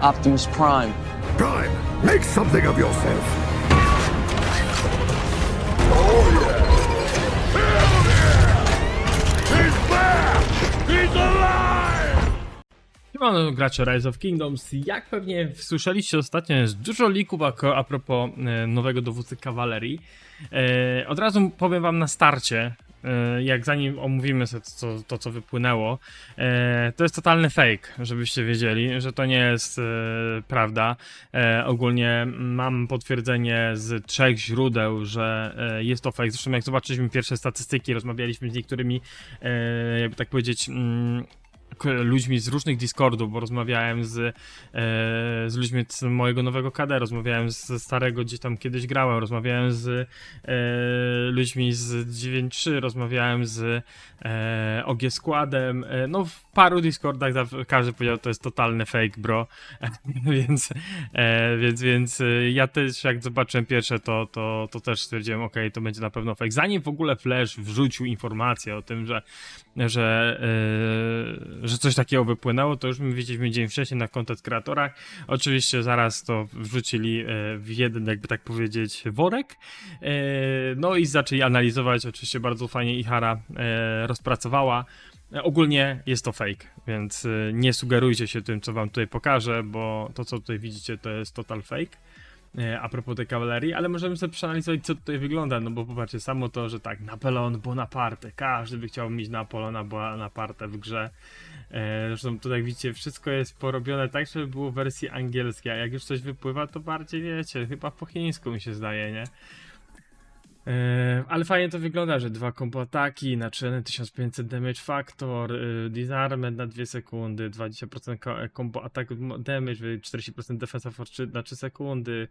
Optimus Prime. Prime, make something of yourself. Siemano gracze Rise of Kingdoms, jak pewnie słyszeliście ostatnio jest dużo leaków a propos nowego dowódcy kawalerii. Od razu powiem wam na starcie, jak zanim omówimy sobie to co wypłynęło, to jest totalny fake, żebyście wiedzieli, że to nie jest prawda. Ogólnie mam potwierdzenie z 3 źródeł, że jest to fake. Zresztą jak zobaczyliśmy pierwsze statystyki, rozmawialiśmy z niektórymi, jakby tak powiedzieć, ludźmi z różnych Discordów, bo rozmawiałem z ludźmi z mojego nowego KD, rozmawiałem ze starego, gdzie tam kiedyś grałem, rozmawiałem z ludźmi z 9.3, rozmawiałem z OG Składem, no w paru Discordach każdy powiedział, to jest totalny fake, bro. więc ja też jak zobaczyłem pierwsze, to też stwierdziłem, ok, to będzie na pewno fake. Zanim w ogóle Flash wrzucił informację o tym, że coś takiego wypłynęło, to już my widzieliśmy dzień wcześniej na content kreatorach. Oczywiście zaraz to wrzucili w jeden, jakby tak powiedzieć, worek. No i zaczęli analizować, oczywiście bardzo fajnie Ihara rozpracowała. Ogólnie jest to fake, więc nie sugerujcie się tym, co wam tutaj pokażę, bo to, co tutaj widzicie, to jest total fake. A propos tej kawalerii, ale możemy sobie przeanalizować, co tutaj wygląda, no bo popatrzcie, samo to, że tak, Napoleon Bonaparte, każdy by chciał mieć Napoleona Bonaparte w grze. Zresztą tutaj widzicie, wszystko jest porobione tak, żeby było w wersji angielskiej, a jak już coś wypływa, to bardziej wiecie, chyba po chińsku mi się zdaje, nie? Ale fajnie to wygląda, że 2 combo ataki, naczyny 1500 damage factor, disarmed na 2 sekundy, 20% combo attack damage, 40% defensa na 3 sekundy,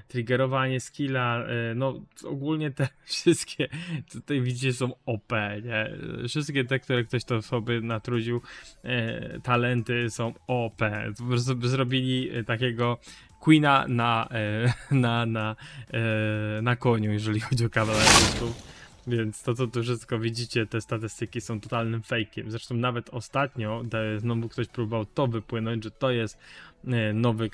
triggerowanie skilla, no ogólnie te wszystkie tutaj widzicie są OP, nie? Wszystkie te, które ktoś to sobie natrudził, talenty są OP, po prostu by zrobili takiego Queena na koniu, jeżeli chodzi o kawalerystów. Więc to, co tu wszystko widzicie, te statystyki są totalnym fejkiem. Zresztą nawet ostatnio znowu ktoś próbował to wypłynąć, że to jest nowy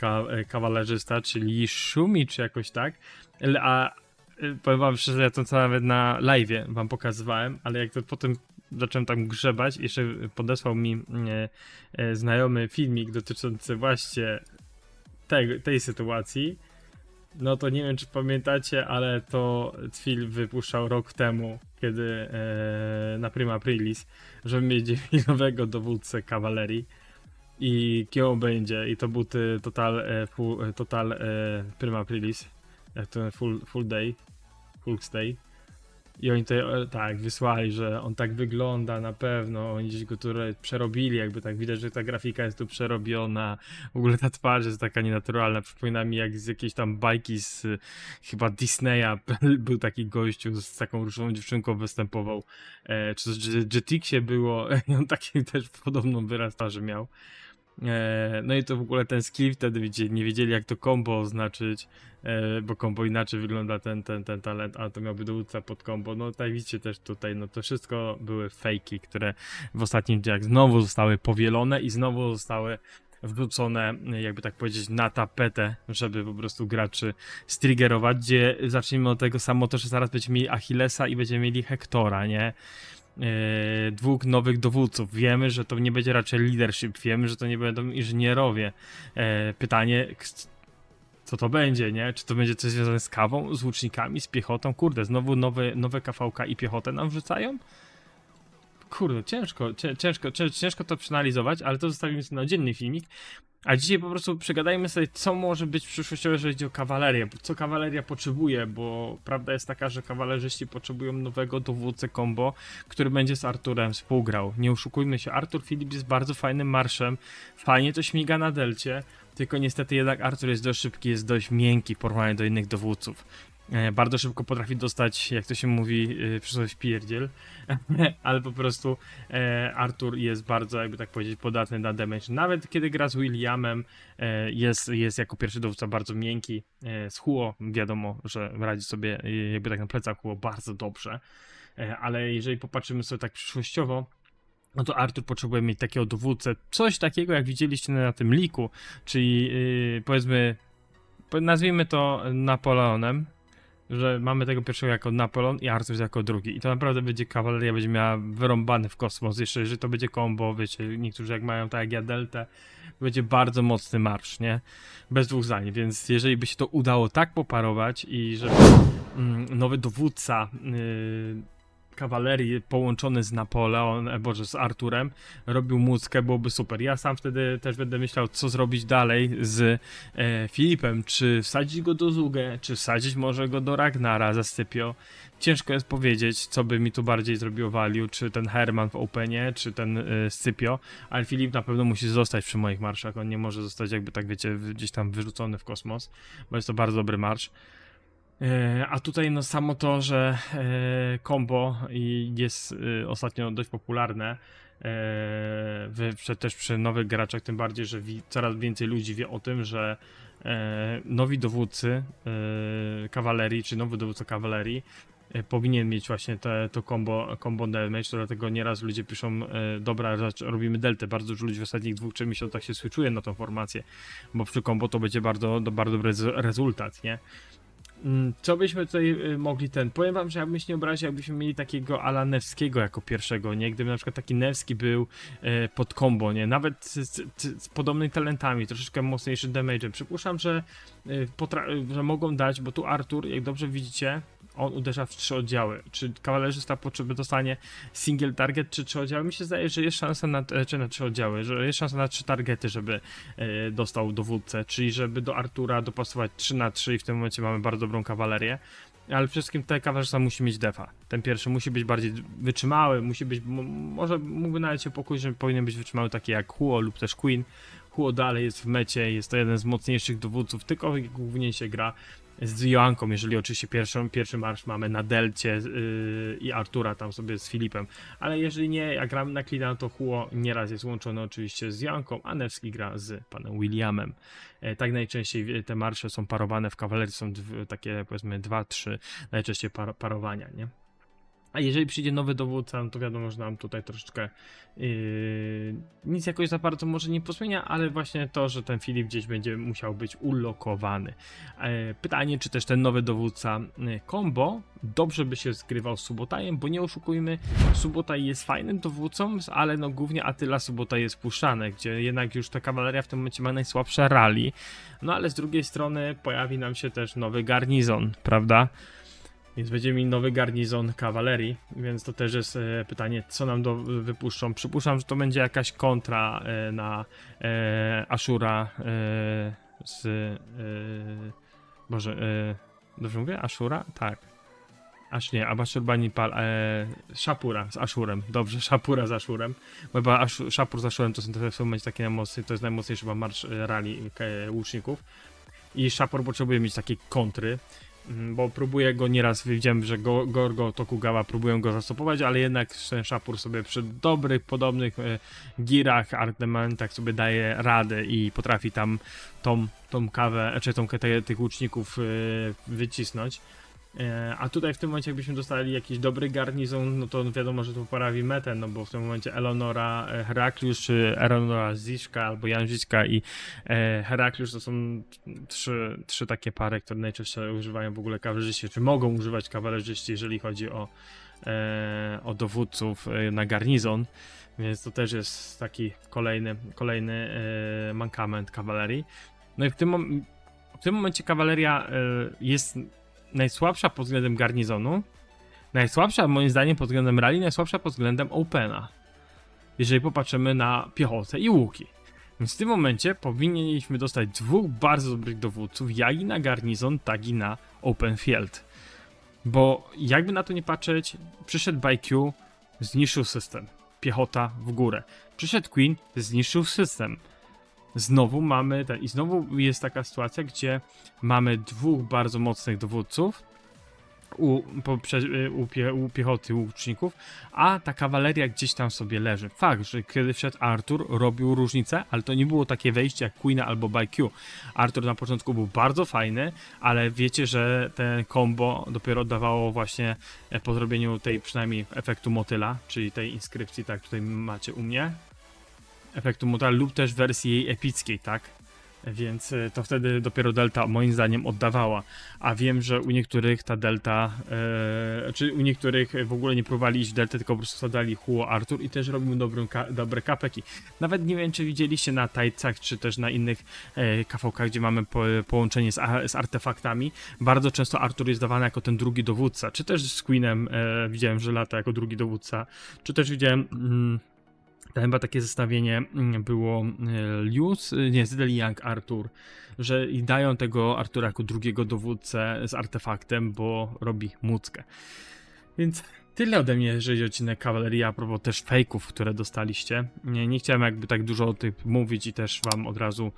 kawalerzysta, czyli Shumi, czy jakoś tak. A powiem wam szczerze, ja to co nawet na live'ie wam pokazywałem, ale jak to potem zacząłem tam grzebać, jeszcze podesłał mi znajomy filmik dotyczący właśnie tej sytuacji, no to nie wiem, czy pamiętacie, ale to Twil wypuszczał rok temu, kiedy na Prima Aprilis, że będzie mieli nowego dowódcę kawalerii i kim on będzie, i to był total Prima Aprilis, to full day, full stay. I oni tutaj tak wysłali, że on tak wygląda na pewno, oni gdzieś go tu przerobili, jakby tak widać, że ta grafika jest tu przerobiona, w ogóle ta twarz jest taka nienaturalna, przypomina mi jak z jakiejś tam bajki z chyba Disneya, był taki gościu z taką różową dziewczynką występował, czy w Jetixie było, i on taki też podobną wyraz twarzy miał. No i to w ogóle ten skill wtedy nie wiedzieli jak to combo oznaczyć, bo combo inaczej wygląda ten talent, a to miałby dowódca pod combo. No tak widzicie też tutaj, no to wszystko były fejki, które w ostatnim dniach znowu zostały powielone i znowu zostały wrzucone, jakby tak powiedzieć, na tapetę, żeby po prostu graczy striggerować, gdzie zacznijmy od tego samo to, że zaraz będziemy mieli Achillesa i będziemy mieli Hektora, nie? 2 nowych dowódców. Wiemy, że to nie będzie raczej leadership, wiemy, że to nie będą inżynierowie. Pytanie, co to będzie, nie? Czy to będzie coś związane z kawą, z łucznikami, z piechotą? Kurde, znowu nowe KV-ka i piechotę nam wrzucają? Kurde, ciężko to przeanalizować, ale to zostawimy sobie na oddzielny filmik. A dzisiaj po prostu przegadajmy sobie, co może być przyszłościowe, jeżeli chodzi o kawalerię, co kawaleria potrzebuje, bo prawda jest taka, że kawalerzyści potrzebują nowego dowódcę combo, który będzie z Arturem współgrał. Nie oszukujmy się, Artur Philips jest bardzo fajnym marszem, fajnie to śmiga na delcie, tylko niestety jednak Artur jest dość szybki, jest dość miękki w porównaniu do innych dowódców. Bardzo szybko potrafi dostać, jak to się mówi, przysłowie pierdziel, ale po prostu Artur jest bardzo, jakby tak powiedzieć, podatny na damage. Nawet kiedy gra z Williamem, jest jako pierwszy dowódca bardzo miękki. Z Huo wiadomo, że radzi sobie jakby tak na plecach Huo bardzo dobrze, ale jeżeli popatrzymy sobie tak przyszłościowo, no to Artur potrzebuje mieć takiego dowódcę, coś takiego jak widzieliście na tym liku, czyli powiedzmy, nazwijmy to Napoleonem, że mamy tego pierwszego jako Napoleon i Artur jako drugi. I to naprawdę będzie kawaleria, będzie miała wyrąbany w kosmos. Jeszcze jeżeli to będzie combo, wiecie, niektórzy jak mają tak jak ja Deltę, będzie bardzo mocny marsz, nie? Bez dwóch zdań, więc jeżeli by się to udało tak poparować i żeby nowy dowódca kawalerii połączony z z Arturem robił muckę, byłoby super. Ja sam wtedy też będę myślał, co zrobić dalej z Filipem, czy wsadzić go do Zugę, czy wsadzić może go do Ragnara za Scipio. Ciężko jest powiedzieć, co by mi tu bardziej zrobiło value, czy ten Herman w Openie, czy ten Scipio, ale Filip na pewno musi zostać przy moich marszach, on nie może zostać jakby tak wiecie, gdzieś tam wyrzucony w kosmos, bo jest to bardzo dobry marsz. A tutaj no samo to, że combo jest ostatnio dość popularne, też przy nowych graczach, tym bardziej, że coraz więcej ludzi wie o tym, że nowi dowódcy kawalerii, czy nowy dowódca kawalerii powinien mieć właśnie to combo damage, dlatego nieraz ludzie piszą dobra, robimy deltę, bardzo dużo ludzi w ostatnich 2-3 miesiącach się switchuje na tą formację, bo przy combo to będzie bardzo dobry rezultat, nie? Co byśmy tutaj mogli powiem wam, że jakbyś nie obraził, jakbyśmy mieli takiego ala Nevskiego jako pierwszego, nie? Gdyby na przykład taki Nevski był pod combo, nie? Nawet z podobnymi talentami, troszeczkę mocniejszym damage'em. Przypuszczam, że mogą dać, bo tu Artur, jak dobrze widzicie, on uderza w 3 oddziały. Czy kawalerzysta dostanie single target czy 3 oddziały? Mi się zdaje, że jest szansa na 3 oddziały, że jest szansa na 3 targety, żeby dostał dowódcę, czyli żeby do Artura dopasować 3/3 i w tym momencie mamy bardzo dobrą kawalerię. Ale przede wszystkim ten kawalerzysta musi mieć defa. Ten pierwszy musi być bardziej wytrzymały, musi być, może mógłby nawet się pokusić, że powinien być wytrzymały taki jak Huo lub też Queen. Huo dalej jest w mecie, jest to jeden z mocniejszych dowódców, tylko głównie się gra z Joanką, jeżeli oczywiście pierwszy marsz mamy na Delcie i Artura tam sobie z Filipem, ale jeżeli nie, jak gramy na Klina, to Huo nieraz jest łączony oczywiście z Joanką, a Nevski gra z panem Williamem. Tak najczęściej te marsze są parowane w kawalerii, są takie powiedzmy 2-3 najczęściej parowania, nie? A jeżeli przyjdzie nowy dowódca, no to wiadomo, że nam tutaj troszeczkę nic jakoś za bardzo może nie pozmienia, ale właśnie to, że ten Filip gdzieś będzie musiał być ulokowany. Pytanie, czy też ten nowy dowódca combo dobrze by się zgrywał z Subotajem, bo nie oszukujmy, Subotaj jest fajnym dowódcą, ale no głównie Attila Subotaj jest puszczany, gdzie jednak już ta kawaleria w tym momencie ma najsłabsze rally. No ale z drugiej strony pojawi nam się też nowy garnizon, prawda? Więc będziemy mieli nowy garnizon kawalerii, więc to też jest pytanie, co nam wypuszczą. Przypuszczam, że to będzie jakaś kontra na Ashura dobrze mówię? Ashura? Tak. Aż nie, Ashurbanipal, Shapura z Ashurem. Dobrze, Shapura z Ashurem. Bo chyba Shapur z Ashurem to są w tym momencie takie najmocniejsze, to jest najmocniejszy chyba marsz rally łuczników. I Shapur potrzebuje mieć takie kontry. Bo próbuję go nieraz, widziałem, że Gorgo Tokugawa próbują go zastopować, ale jednak ten Shapur sobie przy dobrych, podobnych girach, argumentach sobie daje radę i potrafi tam tą kawę, czy tych łuczników wycisnąć. A tutaj w tym momencie jakbyśmy dostali jakiś dobry garnizon, no to wiadomo, że to poprawi metę, no bo w tym momencie Eleonora Herakliusz, czy Eleonora Ziszka, albo Jan Ziszka i Herakliusz to są trzy takie pary, które najczęściej używają w ogóle kawalerzyści, czy mogą używać kawalerzyści, jeżeli chodzi o dowódców na garnizon, więc to też jest taki kolejny mankament kawalerii. No i w tym momencie kawaleria jest najsłabsza pod względem garnizonu, najsłabsza moim zdaniem pod względem rally, najsłabsza pod względem opena, jeżeli popatrzymy na piechotę i łuki. Więc w tym momencie powinniśmy dostać 2 bardzo dobrych dowódców, jak i na garnizon, tak i na open field. Bo jakby na to nie patrzeć, przyszedł ByQ, zniszczył system, piechota w górę. Przyszedł Queen, zniszczył system. Znowu mamy i znowu jest taka sytuacja, gdzie mamy 2 bardzo mocnych dowódców u piechoty, u łuczników, a ta kawaleria gdzieś tam sobie leży. Fakt, że kiedy wszedł Artur, robił różnicę, ale to nie było takie wejście jak Queena albo BQ. Artur na początku był bardzo fajny, ale wiecie, że ten combo dopiero dawało właśnie po zrobieniu tej przynajmniej efektu motyla, czyli tej inskrypcji, tak tutaj macie u mnie, efektu motyla lub też wersji jej epickiej, tak? Więc to wtedy dopiero delta moim zdaniem oddawała, a wiem, że u niektórych ta delta, czy u niektórych w ogóle nie próbowali iść w deltę, tylko po prostu zadali Huo Artur i też robił dobre kapeki. Nawet nie wiem, czy widzieliście na tajcach, czy też na innych KV-kach, gdzie mamy połączenie z artefaktami, bardzo często Artur jest dawany jako ten drugi dowódca, czy też z Queenem widziałem, że lata jako drugi dowódca, czy też widziałem... Chyba takie zestawienie było Lius, nie, Zedeliang Artur, że i dają tego Artura jako drugiego dowódcę z artefaktem, bo robi muckę. Więc tyle ode mnie, jeżeli chodzi o odcinek Kawalerii, a propos też fejków, które dostaliście. Nie chciałem jakby tak dużo o tym mówić i też wam od razu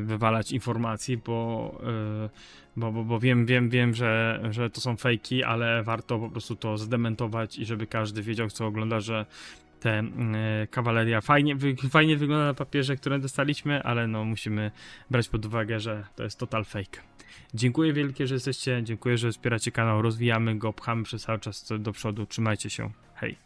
wywalać informacji, bo wiem, że to są fejki, ale warto po prostu to zdementować i żeby każdy wiedział, co ogląda, że te kawaleria fajnie wygląda na papierze, które dostaliśmy, ale no musimy brać pod uwagę, że to jest total fake. Dziękuję wielkie, że jesteście, dziękuję, że wspieracie kanał, rozwijamy go, pchamy przez cały czas do przodu, trzymajcie się, hej.